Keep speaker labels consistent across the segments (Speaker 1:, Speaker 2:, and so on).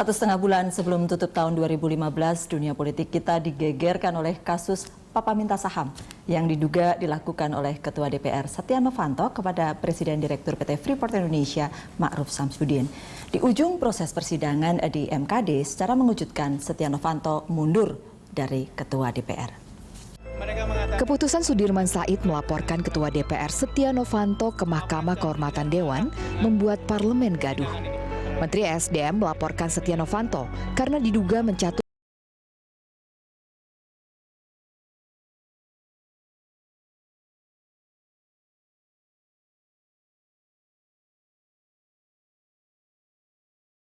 Speaker 1: 1,5 bulan sebelum tutup tahun 2015, dunia politik kita digegerkan oleh kasus Papa Minta Saham yang diduga dilakukan oleh Ketua DPR Setia Novanto kepada Presiden Direktur PT Freeport Indonesia Ma'ruf Samsudin. Di ujung proses persidangan di MKD, secara mengejutkan Setia Novanto mundur dari Ketua DPR.
Speaker 2: Keputusan Sudirman Said melaporkan Ketua DPR Setia Novanto ke Mahkamah Kehormatan Dewan membuat parlemen gaduh. Menteri SDM melaporkan Setia Novanto karena diduga mencatat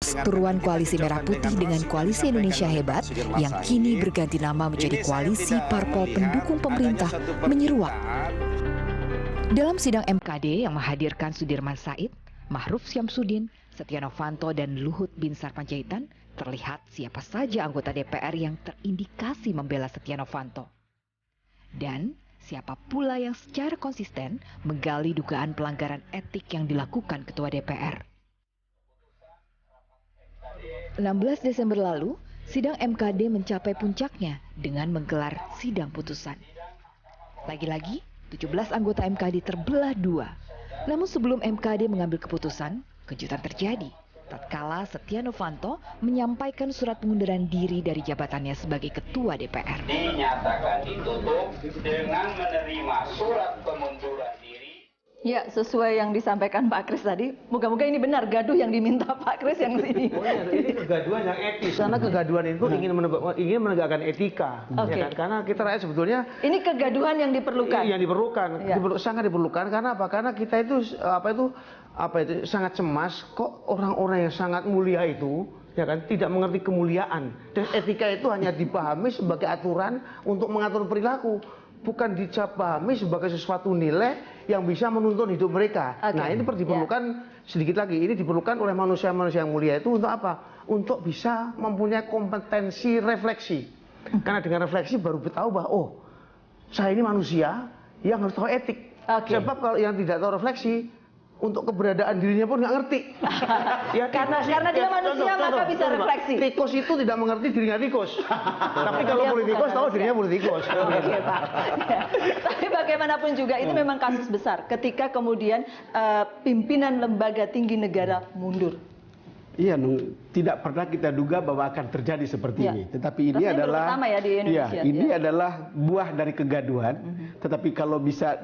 Speaker 2: perseteruan Koalisi Merah Putih dengan Koalisi Indonesia Hebat yang kini berganti nama menjadi Koalisi Parpol Pendukung Pemerintah menyeruak. Dalam sidang MKD yang menghadirkan Sudirman Said, Ma'ruf Samsudin, Setia Novanto dan Luhut Binsar Panjaitan, terlihat siapa saja anggota DPR yang terindikasi membela Setia Novanto. Dan siapa pula yang secara konsisten menggali dugaan pelanggaran etik yang dilakukan Ketua DPR. 16 Desember lalu, sidang MKD mencapai puncaknya dengan menggelar sidang putusan. Lagi-lagi, 17 anggota MKD terbelah dua. Namun sebelum MKD mengambil keputusan, kejutan terjadi tatkala Setia Novanto menyampaikan surat pengunduran diri dari jabatannya sebagai Ketua DPR.
Speaker 3: Dinyatakan ditutup dengan menerima surat pengunduran diri.
Speaker 1: Ya, sesuai yang disampaikan Pak Kris tadi, moga-moga ini benar gaduh yang diminta Pak Kris yang sini.
Speaker 4: Oh iya, ini kegaduhan yang etis. Karena kegaduhan itu ingin menegakkan etika.
Speaker 1: Okay.
Speaker 4: Ya kan? Karena kita rakyat sebetulnya
Speaker 1: ini kegaduhan yang diperlukan.
Speaker 4: Yang diperlukan,
Speaker 1: Ya.
Speaker 4: Sangat diperlukan. Karena apa? Karena kita itu sangat cemas. Kok orang-orang yang sangat mulia itu, ya kan, tidak mengerti kemuliaan. Dan etika itu hanya dipahami sebagai aturan untuk mengatur perilaku, bukan dipahami sebagai sesuatu nilai yang bisa menuntun hidup mereka.
Speaker 1: Okay.
Speaker 4: Nah, ini diperlukan sedikit lagi. Ini diperlukan oleh manusia-manusia yang mulia itu untuk apa? Untuk bisa mempunyai kompetensi refleksi. Karena dengan refleksi baru tahu bahwa oh, saya ini manusia yang harus tahu etik.
Speaker 1: Okay.
Speaker 4: Sebab kalau yang tidak tahu refleksi, untuk keberadaan dirinya pun nggak ngerti. Ya,
Speaker 1: karena dia manusia maka bisa refleksi.
Speaker 4: Tikus itu tidak mengerti dirinya tikus. Tapi kalau politikus tahu dirinya politikus.
Speaker 1: Oke, Pak. Ya. Tapi bagaimanapun juga itu memang kasus besar ketika kemudian pimpinan lembaga tinggi negara mundur.
Speaker 5: Iya, tidak pernah kita duga bahwa akan terjadi seperti ini. Tetapi ini adalah
Speaker 1: pertama ya di Indonesia.
Speaker 5: Ini adalah buah dari kegaduhan. Tetapi kalau bisa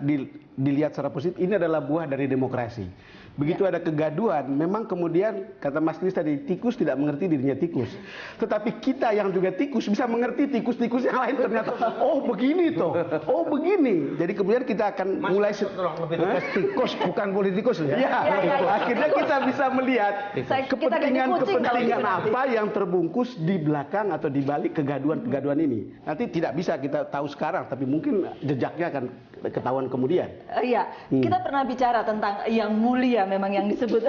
Speaker 5: dilihat secara positif, ini adalah buah dari demokrasi. Begitu ada kegaduhan, memang kemudian kata Mas Kris tadi, tikus tidak mengerti dirinya tikus. Tetapi kita yang juga tikus bisa mengerti tikus-tikus yang lain ternyata. Oh begini toh, oh begini. Jadi kemudian kita akan mulai
Speaker 4: tikus bukan politikus ya.
Speaker 5: Ya, akhirnya kita bisa melihat kepentingan apa yang terbungkus di belakang atau di balik kegaduhan-kegaduhan ini. Nanti tidak bisa kita tahu sekarang, tapi mungkin jejaknya akan ketahuan kemudian.
Speaker 1: Iya, kita pernah bicara tentang yang mulia, memang yang disebut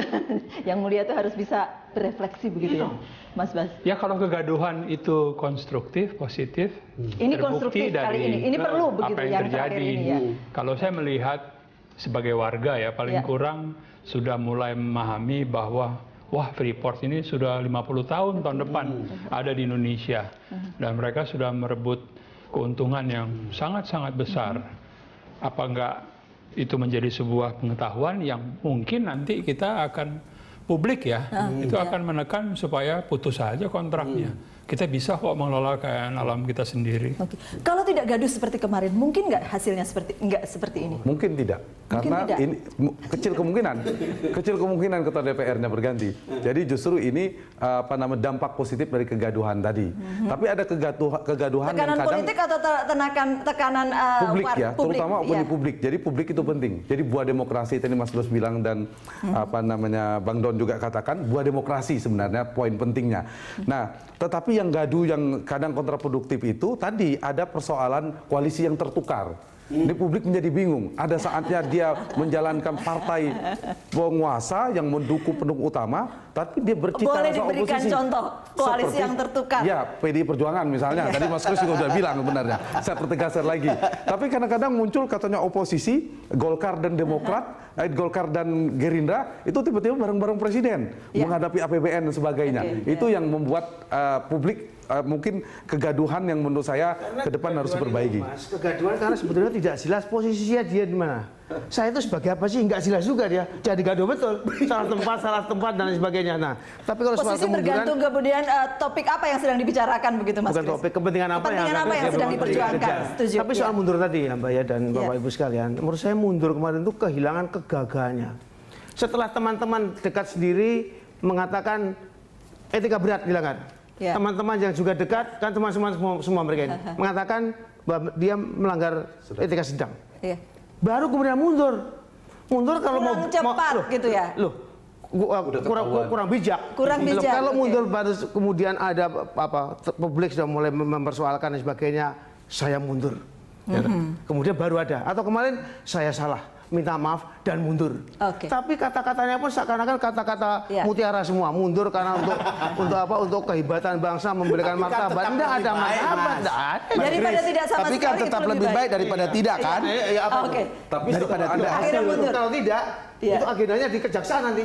Speaker 1: yang mulia itu harus bisa berefleksi begitu ya, Mas Bas.
Speaker 6: Ya kalau kegaduhan itu konstruktif, positif,
Speaker 1: ini konstruktif kali ini perlu begitu
Speaker 6: apa yang terjadi.
Speaker 1: Ini, ya.
Speaker 6: Kalau saya melihat sebagai warga ya paling kurang sudah mulai memahami bahwa wah Freeport ini sudah 50 tahun depan ada di Indonesia dan mereka sudah merebut keuntungan yang sangat-sangat besar. Apa enggak itu menjadi sebuah pengetahuan yang mungkin nanti kita akan publik ya, itu akan menekan supaya putus saja kontraknya. Kita bisa kok mengelola kekayaan alam kita sendiri.
Speaker 1: Oke. Kalau tidak gaduh seperti kemarin, mungkin nggak hasilnya seperti ini?
Speaker 7: Mungkin tidak, karena ini kecil kemungkinan ketua DPR-nya berganti. Jadi justru ini dampak positif dari kegaduhan tadi. Tapi ada kegaduhan
Speaker 1: tekanan
Speaker 7: yang kadang
Speaker 1: politik atau tekanan
Speaker 7: publik ya,
Speaker 1: publik,
Speaker 7: terutama opini publik. Jadi publik itu penting. Jadi buah demokrasi tadi Mas Bas bilang dan Bang Don juga katakan buah demokrasi sebenarnya poin pentingnya. Nah, tetapi yang gaduh yang kadang kontraproduktif itu tadi ada persoalan koalisi yang tertukar. Di publik menjadi bingung. Ada saatnya dia menjalankan partai penguasa yang mendukung pendukung utama, tapi dia bercita
Speaker 1: Boleh
Speaker 7: rasa
Speaker 1: diberikan
Speaker 7: oposisi.
Speaker 1: contoh koalisi yang tertukar.
Speaker 7: Ya, PDI Perjuangan misalnya. Tadi Mas Kris juga sudah bilang sebenarnya. Saya pertegaskan lagi. Tapi kadang-kadang muncul katanya oposisi, Golkar dan Demokrat, Golkar dan Gerindra, itu tiba-tiba bareng-bareng presiden menghadapi APBN dan sebagainya. Itu yang membuat publik mungkin kegaduhan yang menurut saya ke depan harus diperbaiki.
Speaker 4: Mas, kegaduhan karena sebetulnya tidak jelas posisinya dia di mana. Saya itu sebagai apa sih, nggak jelas juga dia. Jadi gaduh betul, salah tempat dan lain sebagainya. Nah, tapi kalau soal
Speaker 1: Posisi
Speaker 4: kemunduran,
Speaker 1: tergantung kemudian topik apa yang sedang dibicarakan begitu Mas
Speaker 4: bukan
Speaker 1: Kris?
Speaker 4: topik kepentingan apa
Speaker 1: yang sedang diperjuangkan. Setuju.
Speaker 4: Tapi soal mundur tadi ya Mbak ya dan Bapak Ibu sekalian, menurut saya mundur kemarin itu kehilangan kegagahannya. Setelah teman-teman dekat sendiri mengatakan etika berat bilangan. Teman-teman yang juga dekat kan teman-teman semua mereka ini mengatakan bahwa dia melanggar etika sedang. Baru kemudian mundur kalau
Speaker 1: kurang cepat gitu ya.
Speaker 4: Kurang bijak. Kalau mundur baru kemudian ada publik sudah mulai mempersoalkan dan sebagainya, saya mundur. Kemudian baru ada, atau kemarin saya salah, minta maaf dan mundur. Tapi kata-katanya pun seakan-akan kata-kata mutiara semua. Mundur karena untuk kehebatan bangsa, memberikan martabat. Tidak ada martabat, tidak ada.
Speaker 1: Daripada tidak sama
Speaker 8: tapi
Speaker 1: sekali
Speaker 8: kan tetap lebih baik daripada tidak kan?
Speaker 7: Tapi
Speaker 4: daripada tidak.
Speaker 1: Akhirnya mundur.
Speaker 4: Kalau tidak, itu agendanya di kejaksaan nanti.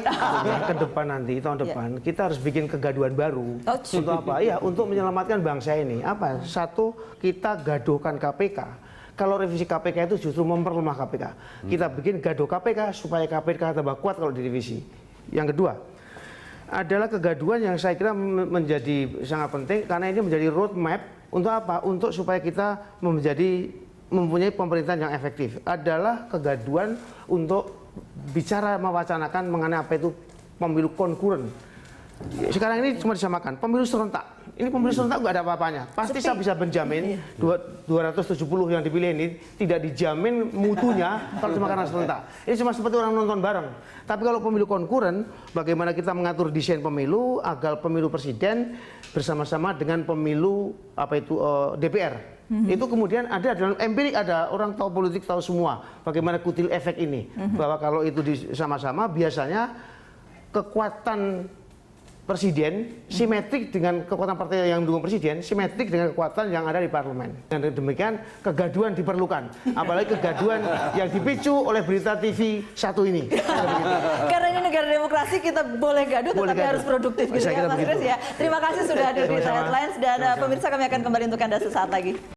Speaker 4: Ke depan nanti, tahun depan, kita harus bikin kegaduhan baru. Untuk apa? Ya, untuk menyelamatkan bangsa ini. Apa? Satu, kita gaduhkan KPK. Kalau revisi KPK itu justru memperlemah KPK. Kita bikin gaduh KPK supaya KPK tambah kuat kalau direvisi. Yang kedua adalah kegaduhan yang saya kira menjadi sangat penting karena ini menjadi roadmap untuk apa? Untuk supaya kita mempunyai pemerintahan yang efektif. Adalah kegaduhan untuk bicara mewacanakan mengenai apa itu pemilu konkuren. Sekarang ini cuma disamakan pemilu serentak. Ini pemilu serentak nggak ada apa-apanya. Pasti saya bisa menjamin 270 yang dipilih ini tidak dijamin mutunya kalau cuma karena serentak. Ini cuma seperti orang nonton bareng. Tapi kalau pemilu konkuren, bagaimana kita mengatur desain pemilu agar pemilu presiden bersama-sama dengan pemilu DPR. Itu kemudian ada dalam empirik, ada orang tahu politik tahu semua bagaimana kutil efek ini. Bahwa kalau itu sama-sama biasanya kekuatan presiden simetrik dengan kekuatan partai yang mendukung presiden, simetrik dengan kekuatan yang ada di parlemen. Dan demikian kegaduhan diperlukan, apalagi kegaduhan yang dipicu oleh berita TV satu ini.
Speaker 1: Karena ini negara demokrasi, kita boleh gaduh tetapi harus produktif gitu ya Mas Kris ya. Terima kasih sudah hadir di Headlines dan pemirsa, kami akan kembali untuk Anda sesaat lagi.